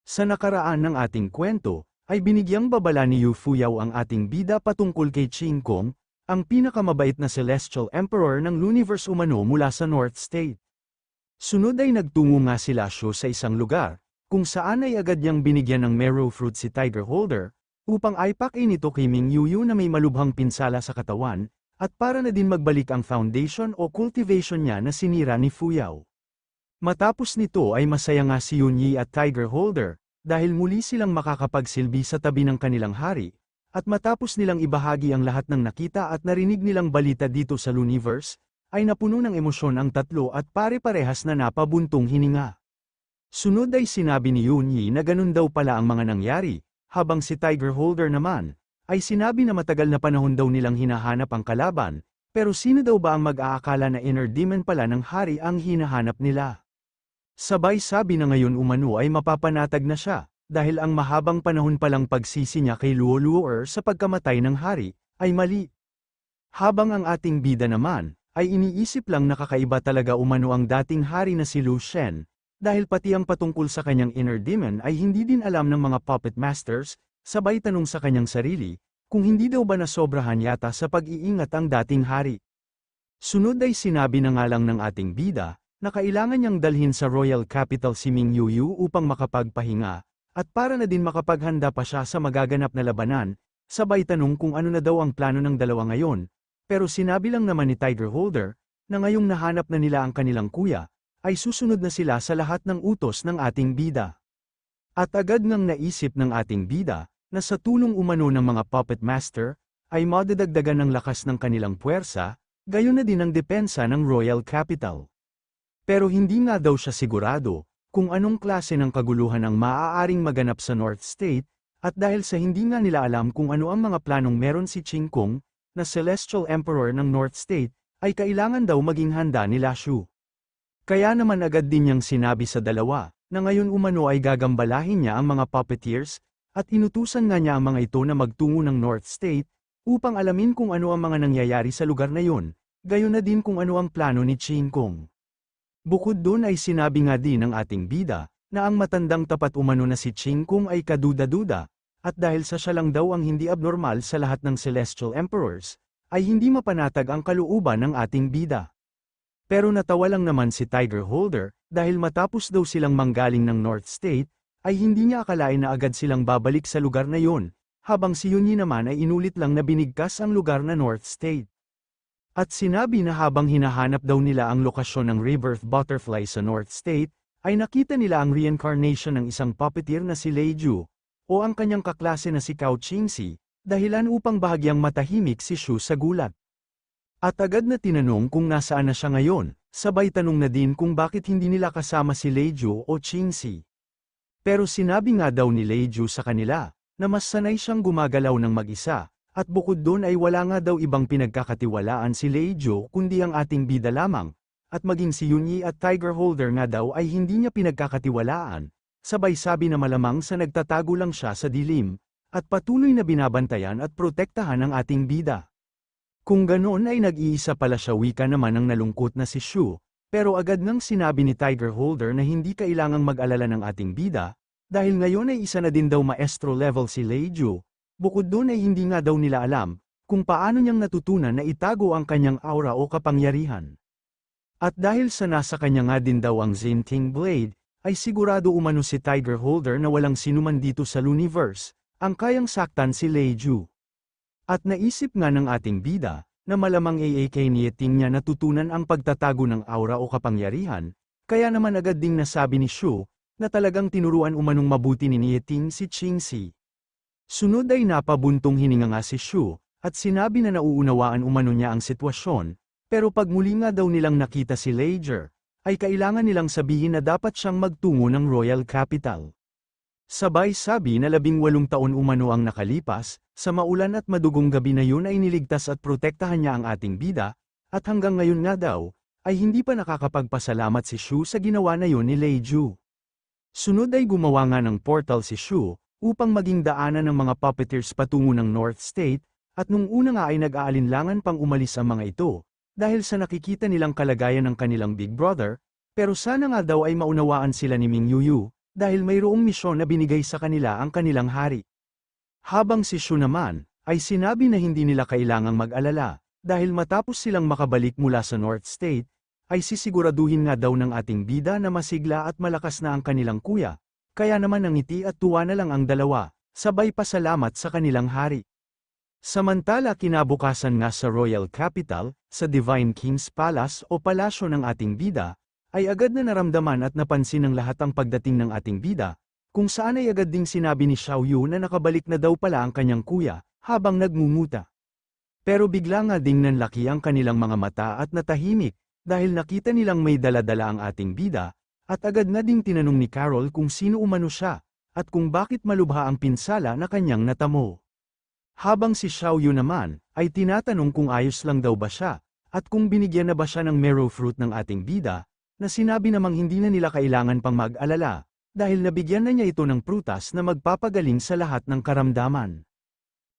Sa nakaraan ng ating kwento, ay binigyang babala ni Yu Fuyao ang ating bida patungkol kay Qin Kong, ang pinakamabait na Celestial Emperor ng Universe umano mula sa North State. Sunod ay nagtungo nga sila Shu sa isang lugar, kung saan ay agad niyang binigyan ng marrow fruit si Tiger Holder, upang aipakin nito kay Ming Yuyu na may malubhang pinsala sa katawan, at para na din magbalik ang foundation o cultivation niya na sinira ni Fuyao. Matapos nito ay masaya nga si Yunyi at Tiger Holder, dahil muli silang makakapagsilbi sa tabi ng kanilang hari, at matapos nilang ibahagi ang lahat ng nakita at narinig nilang balita dito sa Luniverse, ay napuno ng emosyon ang tatlo at pare-parehas na napabuntong hininga. Sunod ay sinabi ni Yunyi na ganun daw pala ang mga nangyari, habang si Tiger Holder naman, ay sinabi na matagal na panahon daw nilang hinahanap ang kalaban, pero sino daw ba ang mag-aakala na inner demon pala ng hari ang hinahanap nila? Sabay sabi na ngayon umano ay mapapanatag na siya, dahil ang mahabang panahon palang pagsisi niya kay Luo Luo'er sa pagkamatay ng hari, ay mali. Habang ang ating bida naman, ay iniisip lang na kakaiba talaga umano ang dating hari na si Lu Shen, dahil pati ang patungkol sa kanyang inner demon ay hindi din alam ng mga puppet masters, sabay tanong sa kanyang sarili, kung hindi daw ba nasobrahan yata sa pag-iingat ang dating hari. Sunod ay sinabi na nga lang ng ating bida, na kailangan niyang dalhin sa royal capital si Ming Yuyu upang makapagpahinga, at para na din makapaghanda pa siya sa magaganap na labanan, sabay tanong kung ano na daw ang plano ng dalawa ngayon, pero sinabi lang naman ni Tiger Holder, na ngayong nahanap na nila ang kanilang kuya, ay susunod na sila sa lahat ng utos ng ating bida. At agad ngang naisip ng ating bida, na sa tulong umano ng mga puppet master, ay madadagdagan ng lakas ng kanilang puwersa, gayon na din ang depensa ng royal capital. Pero hindi nga daw siya sigurado, kung anong klase ng kaguluhan ang maaaring maganap sa North State, at dahil sa hindi nga nila alam kung ano ang mga planong meron si Qin Kong, na Celestial Emperor ng North State, ay kailangan daw maging handa nila Shu. Kaya naman agad din niyang sinabi sa dalawa, na ngayon umano ay gagambalahin niya ang mga puppeteers, at inutusan nga niya ang mga ito na magtungo ng North State, upang alamin kung ano ang mga nangyayari sa lugar na yun, gayon na din kung ano ang plano ni Qin Kong. Bukod doon ay sinabi nga din ng ating bida, na ang matandang tapat umano na si Qin Kong ay kaduda-duda, at dahil sa siya lang daw ang hindi abnormal sa lahat ng Celestial Emperors, ay hindi mapanatag ang kalooban ng ating bida. Pero natawa lang naman si Tiger Holder, dahil matapos daw silang manggaling ng North State, ay hindi niya akalain na agad silang babalik sa lugar na yon, habang si Yunyi naman ay inulit lang na binigkas ang lugar na North State. At sinabi na habang hinahanap daw nila ang lokasyon ng rebirth butterfly sa North State, ay nakita nila ang reincarnation ng isang puppeteer na si Lei Ju, o ang kanyang kaklase na si Cao Qingxi, dahilan upang bahagyang matahimik si Shu sa gulat. At agad na tinanong kung nasaan na siya ngayon, sabay tanong na din kung bakit hindi nila kasama si Lei Ju o Qingxi. Pero sinabi nga daw ni Lei Ju sa kanila, na mas sanay siyang gumagalaw ng mag-isa, at bukod doon ay wala nga daw ibang pinagkakatiwalaan si Lei Ju kundi ang ating bida lamang, at maging si Yunyi at Tiger Holder nga daw ay hindi niya pinagkakatiwalaan, sabay sabi na malamang sa nagtatago lang siya sa dilim, at patuloy na binabantayan at protektahan ang ating bida. Kung ganoon ay nag-iisa pala siya wika naman ng nalungkot na si Shu, pero agad nang sinabi ni Tiger Holder na hindi kailangang mag-alala ng ating bida, dahil ngayon ay isa na din daw maestro level si Lei Ju. Bukod doon ay hindi nga daw nila alam, kung paano niyang natutunan na itago ang kanyang aura o kapangyarihan. At dahil sa nasa kanya nga din daw ang Zinting Blade, ay sigurado umano si Tiger Holder na walang sinuman dito sa Luniverse, ang kayang saktan si Lei Ju. At naisip nga ng ating bida, na malamang AAK ni Yeting niya natutunan ang pagtatago ng aura o kapangyarihan, kaya naman agad ding nasabi ni Shu, na talagang tinuruan umanong mabuti ni Yeting si Qingxi. Sunod ay napabuntong hininga nga si Shu, at sinabi na nauunawaan umano niya ang sitwasyon, pero pag muli nga daw nilang nakita si Leger, ay kailangan nilang sabihin na dapat siyang magtungo ng royal capital. Sabay sabi na 18 taon umano ang nakalipas, sa maulan at madugong gabi na yun ay niligtas at protektahan niya ang ating bida, at hanggang ngayon nga daw, ay hindi pa nakakapagpasalamat si Shu sa ginawa na yun ni Lei Ju. Sunod ay gumawa nga ng portal si Shu, upang maging daanan ng mga puppeteers patungo ng North State, at nung una nga ay nag-aalinlangan pang umalis ang mga ito, dahil sa nakikita nilang kalagayan ng kanilang big brother, pero sana nga daw ay maunawaan sila ni Ming Yuyu, dahil mayroong misyon na binigay sa kanila ang kanilang hari. Habang si Shu naman, ay sinabi na hindi nila kailangang mag-alala, dahil matapos silang makabalik mula sa North State, ay sisiguraduhin nga daw ng ating bida na masigla at malakas na ang kanilang kuya, kaya naman nangiti at tuwa na lang ang dalawa, sabay pasalamat sa kanilang hari. Samantala kinabukasan nga sa Royal Capital, sa Divine King's Palace o palasyo ng ating bida, ay agad na naramdaman at napansin ng lahat ang pagdating ng ating bida, kung saan ay agad ding sinabi ni Xiao Yu na nakabalik na daw pala ang kanyang kuya, habang nagmumuta. Pero bigla nga ding nanlaki ang kanilang mga mata at natahimik, dahil nakita nilang may dala-dala ang ating bida, at agad na ding tinanong ni Carol kung sino umano siya, at kung bakit malubha ang pinsala na kanyang natamo. Habang si Xiao Yu naman, ay tinatanong kung ayos lang daw ba siya, at kung binigyan na ba siya ng marrow fruit ng ating bida, na sinabi namang hindi na nila kailangan pang mag-alala, dahil nabigyan na niya ito ng prutas na magpapagaling sa lahat ng karamdaman.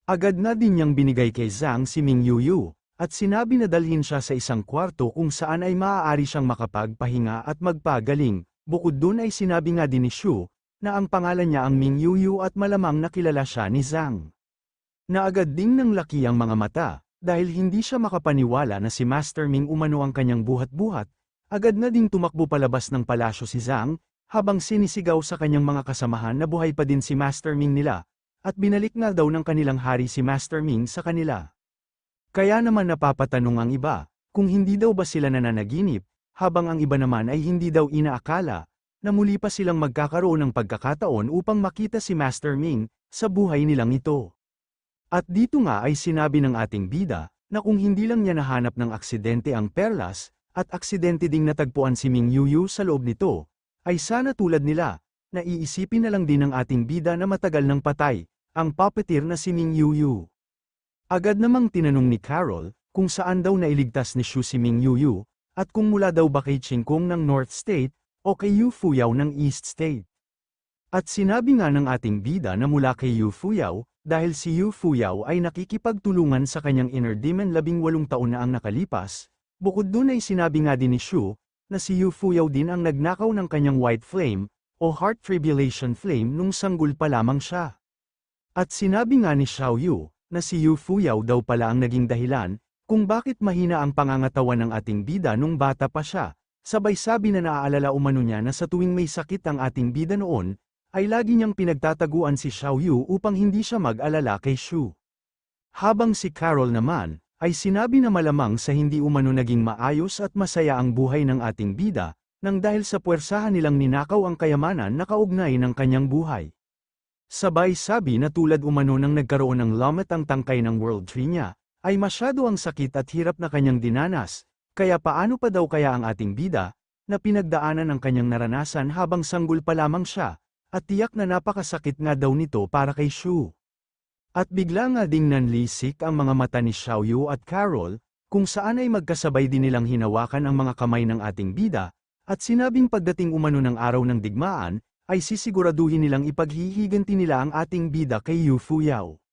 Agad na din niyang binigay kay Zhang si Ming Yuyu, at sinabi na dalhin siya sa isang kwarto kung saan ay maaari siyang makapagpahinga at magpagaling. Bukod dun ay sinabi nga din ni Shu, na ang pangalan niya ang Ming Yuyu at malamang nakilala siya ni Zhang. Na agad ding nang laki ang mga mata, dahil hindi siya makapaniwala na si Master Ming umano ang kanyang buhat-buhat, agad na ding tumakbo palabas ng palasyo si Zhang, habang sinisigaw sa kanyang mga kasamahan na buhay pa din si Master Ming nila, at binalik nga daw ng kanilang hari si Master Ming sa kanila. Kaya naman napapatanong ang iba, kung hindi daw ba sila nananaginip, habang ang iba naman ay hindi daw inaakala, na muli pa silang magkakaroon ng pagkakataon upang makita si Master Ming, sa buhay nilang ito. At dito nga ay sinabi ng ating bida, na kung hindi lang niya nahanap ng aksidente ang perlas, at aksidente ding natagpuan si Ming Yuyu sa loob nito, ay sana tulad nila, na iisipin na lang din ng ating bida na matagal nang patay, ang puppeteer na si Ming Yuyu. Agad namang tinanong ni Carol, kung saan daw nailigtas ni Shu si Ming Yuyu, at kung mula daw ba kay Qing Kong ng North State, o kay Yu Fuyao ng East State. At sinabi nga ng ating bida na mula kay Yu Fuyao, dahil si Yu Fuyao ay nakikipagtulungan sa kanyang inner demon 18 taon na ang nakalipas. Bukod dun ay sinabi nga din ni Shu, na si Yu Fuyao din ang nagnakaw ng kanyang white flame, o heart tribulation flame nung sanggol pa lamang siya. At sinabi nga ni Xiao Yu, na si Yu Fuyao daw pala ang naging dahilan, kung bakit mahina ang pangangatawan ng ating bida nung bata pa siya, sabay sabi na naaalala umano niya na sa tuwing may sakit ang ating bida noon, ay lagi niyang pinagtataguan si Xiao Yu upang hindi siya mag-alala kay Shu. Habang si Carol naman, ay sinabi na malamang sa hindi umano naging maayos at masaya ang buhay ng ating bida, nang dahil sa puwersahan nilang ninakaw ang kayamanan na kaugnay ng kanyang buhay. Sabay sabi na tulad umano nang nagkaroon ng lamat ang tangkay ng World Tree niya, ay masyado ang sakit at hirap na kanyang dinanas, kaya paano pa daw kaya ang ating bida, na pinagdaanan ang kanyang naranasan habang sanggol pa lamang siya, at tiyak na napakasakit nga daw nito para kay Shu. At bigla nga ding nanlisik ang mga mata ni Xiao Yu at Carol, kung saan ay magkasabay din nilang hinawakan ang mga kamay ng ating bida, at sinabing pagdating umano ng araw ng digmaan, ay sisiguraduhin nilang ipaghihiganti nila ang ating bida kay Yu Fuyao.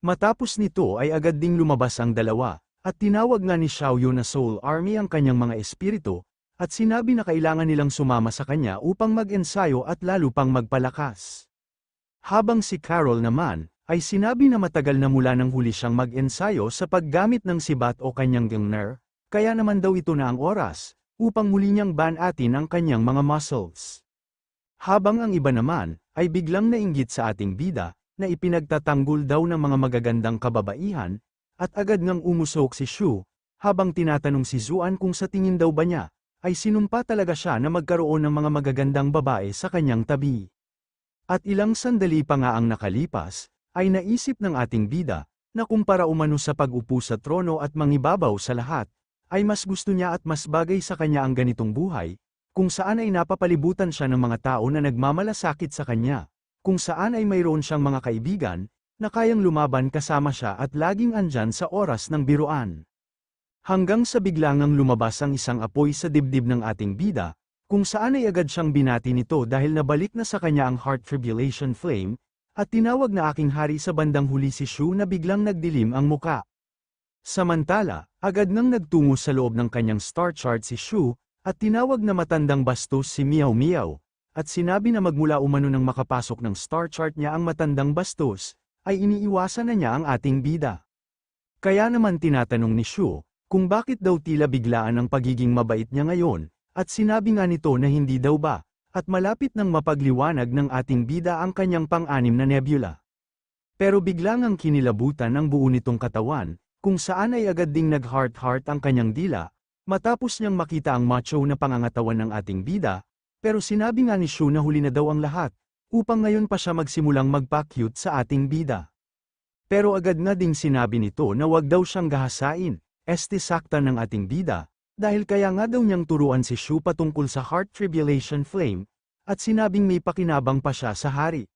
Matapos nito ay agad ding lumabas ang dalawa, at tinawag nga ni Xiao Yu na Soul Army ang kanyang mga espiritu, at sinabi na kailangan nilang sumama sa kanya upang mag-ensayo at lalo pang magpalakas. Habang si Carol naman, ay sinabi na matagal na mula nang huli siyang mag-ensayo sa paggamit ng sibat o kanyang gangner, kaya naman daw ito na ang oras, upang muli niyang banatin ang kanyang mga muscles. Habang ang iba naman, ay biglang nainggit sa ating bida, na ipinagtatanggol daw ng mga magagandang kababaihan, at agad ngang umusok si Shu, habang tinatanong si Zuan kung sa tingin daw ba niya, ay sinumpa talaga siya na magkaroon ng mga magagandang babae sa kanyang tabi. At ilang sandali pa nga ang nakalipas, ay naisip ng ating bida, na kumpara umano sa pag-upo sa trono at mangibabaw sa lahat, ay mas gusto niya at mas bagay sa kanya ang ganitong buhay, kung saan ay napapalibutan siya ng mga tao na nagmamalasakit sa kanya, kung saan ay mayroon siyang mga kaibigan, na kayang lumaban kasama siya at laging andyan sa oras ng biruan. Hanggang sa biglangang lumabas ang isang apoy sa dibdib ng ating bida, kung saan ay agad siyang binati nito dahil nabalik na sa kanya ang heart tribulation flame, at tinawag na aking hari sa bandang huli si Shu na biglang nagdilim ang muka. Samantala, agad nang nagtungo sa loob ng kanyang star chart si Shu, at tinawag na matandang bastos si Miao Miao, at sinabi na magmula umano nang makapasok ng star chart niya ang matandang bastos, ay iniiwasan na niya ang ating bida. Kaya naman tinatanong ni Shu, kung bakit daw tila biglaan ang pagiging mabait niya ngayon, at sinabi nga nito na hindi daw ba, at malapit nang mapagliwanag ng ating bida ang kanyang pang-anim na nebula. Pero biglang ang kinilabutan ang buo nitong katawan, kung saan ay agad ding nag-heart-heart ang kanyang dila, matapos niyang makita ang macho na pangangatawan ng ating bida, pero sinabi nga ni Shu na huli na daw ang lahat, upang ngayon pa siya magsimulang magpa-cute sa ating bida. Pero agad na ding sinabi nito na wag daw siyang gahasain, saktan ng ating bida, dahil kaya nga daw niyang turuan si Shu patungkol sa heart tribulation flame, at sinabing may pakinabang pa siya sa hari.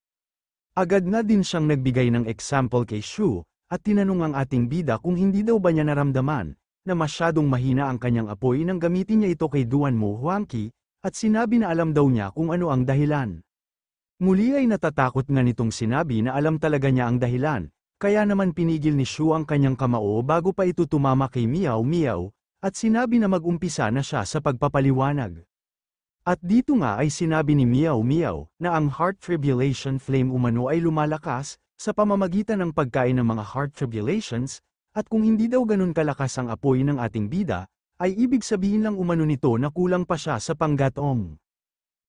Agad na din siyang nagbigay ng example kay Shu, at tinanong ang ating bida kung hindi daw ba niya naramdaman, na masyadong mahina ang kanyang apoy nang gamitin niya ito kay Duan Mo Huangqi, at sinabi na alam daw niya kung ano ang dahilan. Muli ay natatakot nga nitong sinabi na alam talaga niya ang dahilan, kaya naman pinigil ni Shu ang kanyang kamao bago pa ito tumama kay Miao Miao, at sinabi na mag-umpisa na siya sa pagpapaliwanag. At dito nga ay sinabi ni Miao Miao na ang heart tribulation flame umano ay lumalakas sa pamamagitan ng pagkain ng mga heart tribulations, at kung hindi daw ganun kalakas ang apoy ng ating bida, ay ibig sabihin lang umano nito na kulang pa siya sa panggatong.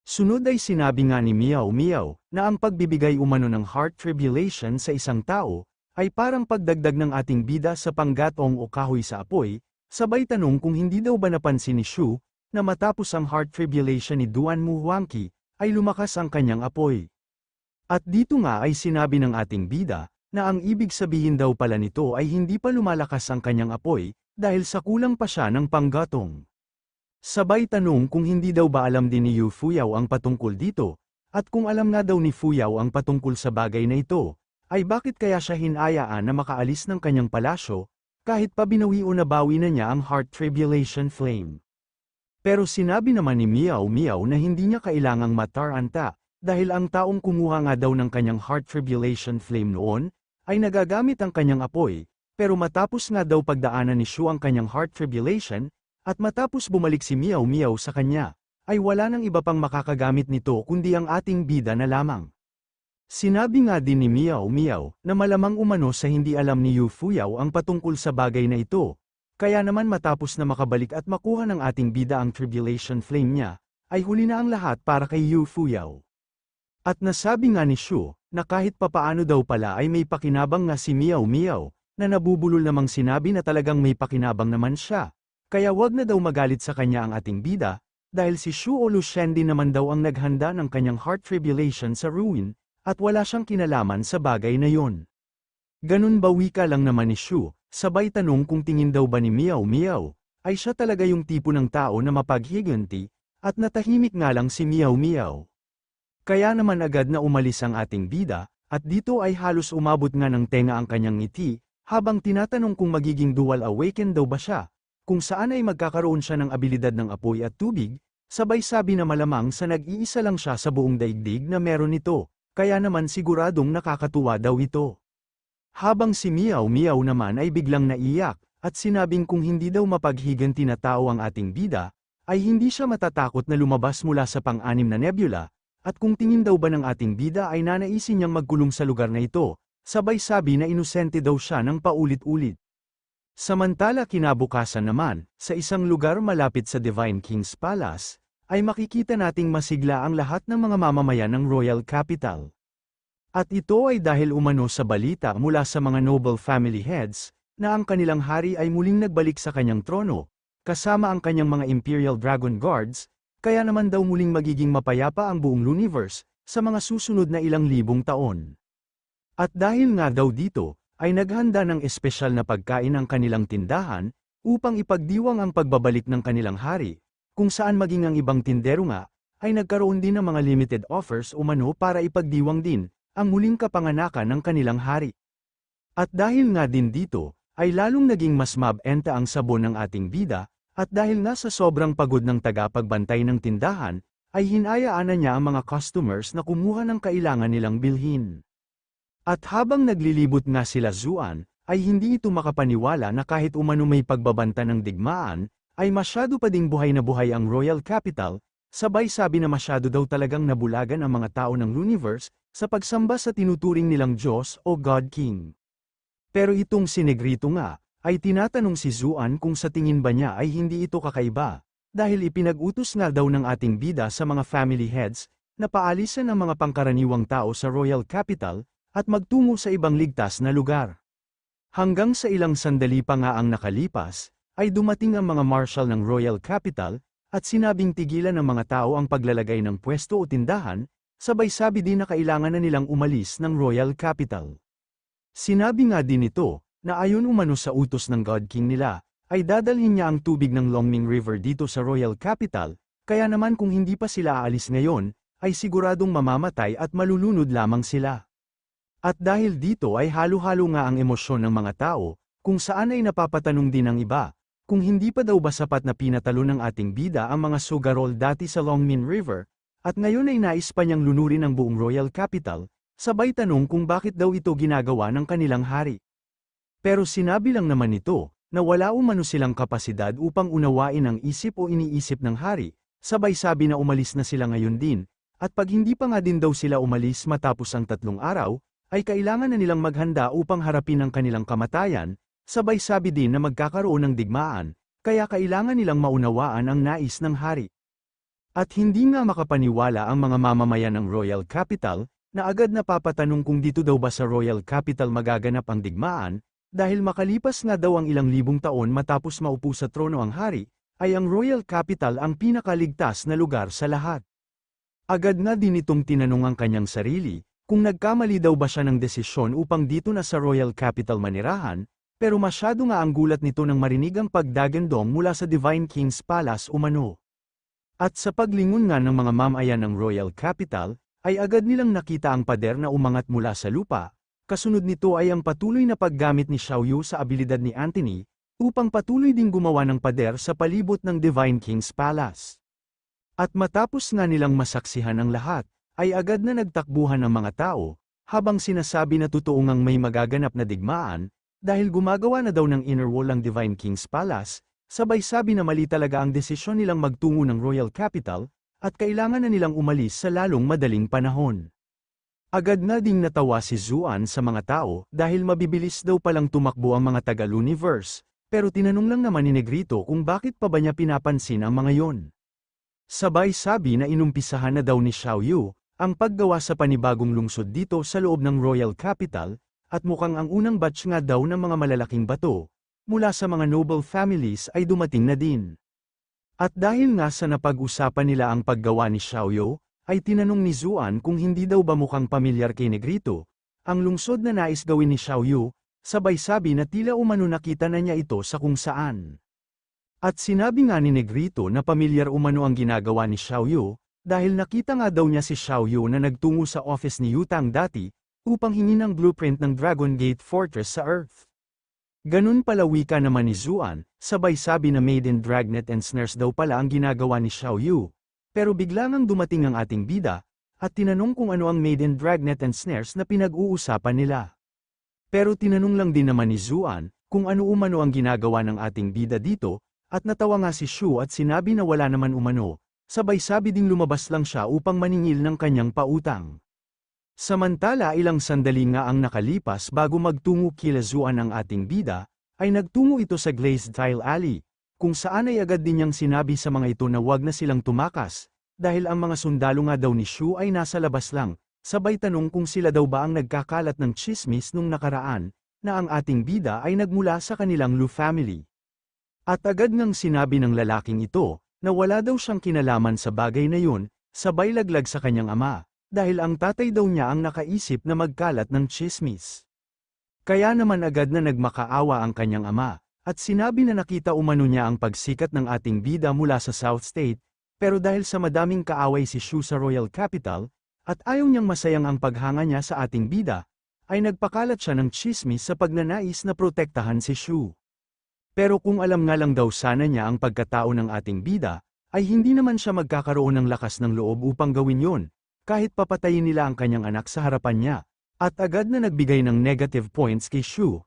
Sunod ay sinabi nga ni Miao Miao na ang pagbibigay umano ng heart tribulation sa isang tao ay parang pagdagdag ng ating bida sa panggatong o kahoy sa apoy, sabay tanong kung hindi daw ba napansin ni Shu, na matapos ang heart tribulation ni Duan Mu Huangqi, ay lumakas ang kanyang apoy. At dito nga ay sinabi ng ating bida, na ang ibig sabihin daw pala nito ay hindi pa lumalakas ang kanyang apoy, dahil sa kulang pa siya ng panggatong. Sabay tanong kung hindi daw ba alam din ni Yu Fuyao ang patungkol dito, at kung alam nga daw ni Fuyao ang patungkol sa bagay na ito, ay bakit kaya siya hinayaan na makaalis ng kanyang palasyo, kahit pa binawi o nabawi na niya ang heart tribulation flame. Pero sinabi naman ni Miao Miao na hindi niya kailangang mataranta, dahil ang taong kumuha nga daw ng kanyang heart tribulation flame noon, ay nagagamit ang kanyang apoy, pero matapos nga daw pagdaanan ni Shu ang kanyang heart tribulation, at matapos bumalik si Miao Miao sa kanya, ay wala nang iba pang makakagamit nito kundi ang ating bida na lamang. Sinabi nga din ni Miao Miao na malamang umano sa hindi alam ni Yu Fuyao ang patungkol sa bagay na ito, kaya naman matapos na makabalik at makuha ng ating bida ang tribulation flame niya, ay huli na ang lahat para kay Yu Fuyao. At nasabi nga ni Shu, na kahit papaano daw pala ay may pakinabang nga si Miao Miao, na nabubulol namang sinabi na talagang may pakinabang naman siya, kaya wag na daw magalit sa kanya ang ating bida, dahil si Shu o Lucien din naman daw ang naghanda ng kanyang heart tribulation sa ruin, at wala siyang kinalaman sa bagay na yon. Ganun ba wika lang naman ni Shu, sabay tanong kung tingin daw ba ni Miao Miao, ay siya talaga yung tipo ng tao na mapaghiganti, at natahimik nga lang si Miao Miao. Kaya naman agad na umalis ang ating bida, at dito ay halos umabot nga ng tenga ang kanyang ngiti, habang tinatanong kung magiging dual awaken daw ba siya, kung saan ay magkakaroon siya ng abilidad ng apoy at tubig, sabay sabi na malamang sa nag-iisa lang siya sa buong daigdig na meron ito. Kaya naman siguradong nakakatuwa daw ito. Habang si Miao Miao naman ay biglang naiyak, at sinabing kung hindi daw mapaghiganti na tao ang ating bida, ay hindi siya matatakot na lumabas mula sa pang-anim na nebula, at kung tingin daw ba ng ating bida ay nanaisin niyang magkulong sa lugar na ito, sabay sabi na inosente daw siya ng paulit-ulit. Samantala kinabukasan naman, sa isang lugar malapit sa Divine King's Palace, ay makikita nating masigla ang lahat ng mga mamamayan ng Royal Capital. At ito ay dahil umano sa balita mula sa mga noble family heads, na ang kanilang hari ay muling nagbalik sa kanyang trono, kasama ang kanyang mga Imperial Dragon Guards, kaya naman daw muling magiging mapayapa ang buong universe, sa mga susunod na ilang libong taon. At dahil nga daw dito, ay naghanda ng espesyal na pagkain ang kanilang tindahan, upang ipagdiwang ang pagbabalik ng kanilang hari, kung saan maging ang ibang tindero nga, ay nagkaroon din ng mga limited offers umano para ipagdiwang din, ang muling kapanganakan ng kanilang hari. At dahil nga din dito, ay lalong naging mas mabenta ang sabon ng ating bida, at dahil nga sa sobrang pagod ng tagapagbantay ng tindahan, ay hinayaan na niya ang mga customers na kumuha ng kailangan nilang bilhin. At habang naglilibot nga sila Zuan, ay hindi ito makapaniwala na kahit umano may pagbabanta ng digmaan, ay masyado pa ding buhay na buhay ang Royal Capital, Sabay sabi na masyado daw talagang nabulagan ang mga tao ng Luniverse sa pagsamba sa tinuturing nilang Diyos o God King. Pero itong si Negrito nga, ay tinatanong si Zuan kung sa tingin ba niya ay hindi ito kakaiba, dahil ipinag-utos nga daw ng ating bida sa mga family heads, na paalisan ang mga pangkaraniwang tao sa Royal Capital, at magtungo sa ibang ligtas na lugar. Hanggang sa ilang sandali pa nga ang nakalipas, ay dumating ang mga marshal ng Royal Capital, at sinabing tigilan ng mga tao ang paglalagay ng pwesto o tindahan, sabay sabi din na kailangan na nilang umalis ng Royal Capital. Sinabi nga din ito, na ayon umano sa utos ng God King nila, ay dadalhin niya ang tubig ng Longming River dito sa Royal Capital, kaya naman kung hindi pa sila aalis ngayon, ay siguradong mamamatay at malulunod lamang sila. At dahil dito ay halo-halo nga ang emosyon ng mga tao, kung saan ay napapatanong din ang iba, kung hindi pa daw ba sapat na pinatalo ng ating bida ang mga sugarol dati sa Longming River, at ngayon ay nais pa niyang lunurin ang buong Royal Capital, sabay tanong kung bakit daw ito ginagawa ng kanilang hari. Pero sinabi lang naman ito, na wala umano silang kapasidad upang unawain ang isip o iniisip ng hari, sabay sabi na umalis na sila ngayon din, at pag hindi pa nga din daw sila umalis matapos ang 3 araw, ay kailangan na nilang maghanda upang harapin ang kanilang kamatayan, sabay sabi din na magkakaroon ng digmaan, kaya kailangan nilang maunawaan ang nais ng hari. At hindi nga makapaniwala ang mga mamamayan ng Royal Capital, na agad napapatanong kung dito daw ba sa Royal Capital magaganap ang digmaan, dahil makalipas nga daw ang ilang libong taon matapos maupo sa trono ang hari, ay ang Royal Capital ang pinakaligtas na lugar sa lahat. Agad na din itong tinanong ang kanyang sarili, kung nagkamali daw ba siya ng desisyon upang dito na sa Royal Capital manirahan, pero masyado nga ang gulat nito nang marinig ang pagdagandong mula sa Divine King's Palace umano. At sa paglingon nga ng mga mamayan ng Royal Capital, ay agad nilang nakita ang pader na umangat mula sa lupa, kasunod nito ay ang patuloy na paggamit ni Xiao Yu sa abilidad ni Anthony, upang patuloy ding gumawa ng pader sa palibot ng Divine King's Palace. At matapos nga nilang masaksihan ang lahat, ay agad na nagtakbuhan ang mga tao, habang sinasabi na totoo ngang may magaganap na digmaan, dahil gumagawa na daw ng inner wall ang Divine King's Palace, sabay sabi na mali talaga ang desisyon nilang magtungo ng Royal Capital, at kailangan na nilang umalis sa lalong madaling panahon. Agad na ding natawa si Zuan sa mga tao dahil mabibilis daw palang tumakbo ang mga taga-Luniverse, pero tinanong lang naman ni Negrito kung bakit pa ba niya pinapansin ang mga yon. Sabay sabi na inumpisahan na daw ni Xiao Yu ang paggawa sa panibagong lungsod dito sa loob ng Royal Capital, at mukhang ang unang batch nga daw ng mga malalaking bato, mula sa mga noble families ay dumating na din. At dahil nga sa napag-usapan nila ang paggawa ni Xiao Yu, ay tinanong ni Zuan kung hindi daw ba mukhang pamilyar kay Negrito, ang lungsod na nais gawin ni Xiao Yu, sabay sabi na tila umano nakita na niya ito sa kung saan. At sinabi nga ni Negrito na pamilyar umano ang ginagawa ni Xiao Yu, dahil nakita nga daw niya si Xiao Yu na nagtungo sa office ni Yutang dati, upang hingin ang blueprint ng Dragon Gate Fortress sa Earth. Ganun pala wika naman ni Zuan, sabay sabi na Maiden Dragnet and Snares daw pala ang ginagawa ni Xiao Yu, pero bigla ngang dumating ang ating bida, at tinanong kung ano ang Maiden Dragnet and Snares na pinag-uusapan nila. Pero tinanong lang din naman ni Zuan, kung ano umano ang ginagawa ng ating bida dito, at natawa nga si Shu at sinabi na wala naman umano, sabay sabi ding lumabas lang siya upang maningil ng kanyang pautang. Samantala ilang sandali nga ang nakalipas bago magtungo kila Zuan ang ating bida, ay nagtungo ito sa Glazed Tile Alley, kung saan ay agad din niyang sinabi sa mga ito na wag na silang tumakas, dahil ang mga sundalo nga daw ni Shu ay nasa labas lang, sabay tanong kung sila daw ba ang nagkakalat ng tsismis nung nakaraan, na ang ating bida ay nagmula sa kanilang Lu family. At agad ngang sinabi ng lalaking ito, na wala daw siyang kinalaman sa bagay na yun, sabay laglag sa kanyang ama. Dahil ang tatay daw niya ang nakaisip na magkalat ng tsismis. Kaya naman agad na nagmakaawa ang kanyang ama, at sinabi na nakita umano niya ang pagsikat ng ating bida mula sa South State, pero dahil sa madaming kaaway si Shu sa Royal Capital, at ayaw niyang masayang ang paghanga niya sa ating bida, ay nagpakalat siya ng tsismis sa pagnanais na protektahan si Shu. Pero kung alam nga lang daw sana niya ang pagkatao ng ating bida, ay hindi naman siya magkakaroon ng lakas ng loob upang gawin yon. Kahit papatayin nila ang kanyang anak sa harapan niya, at agad na nagbigay ng negative points kay Shu.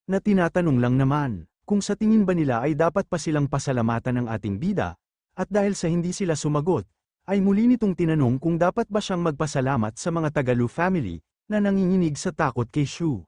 Na tinatanong lang naman, kung sa tingin ba nila ay dapat pa silang pasalamatan ng ating bida, at dahil sa hindi sila sumagot, ay muli nitong tinanong kung dapat ba siyang magpasalamat sa mga taga Lu family, na nanginginig sa takot kay Shu.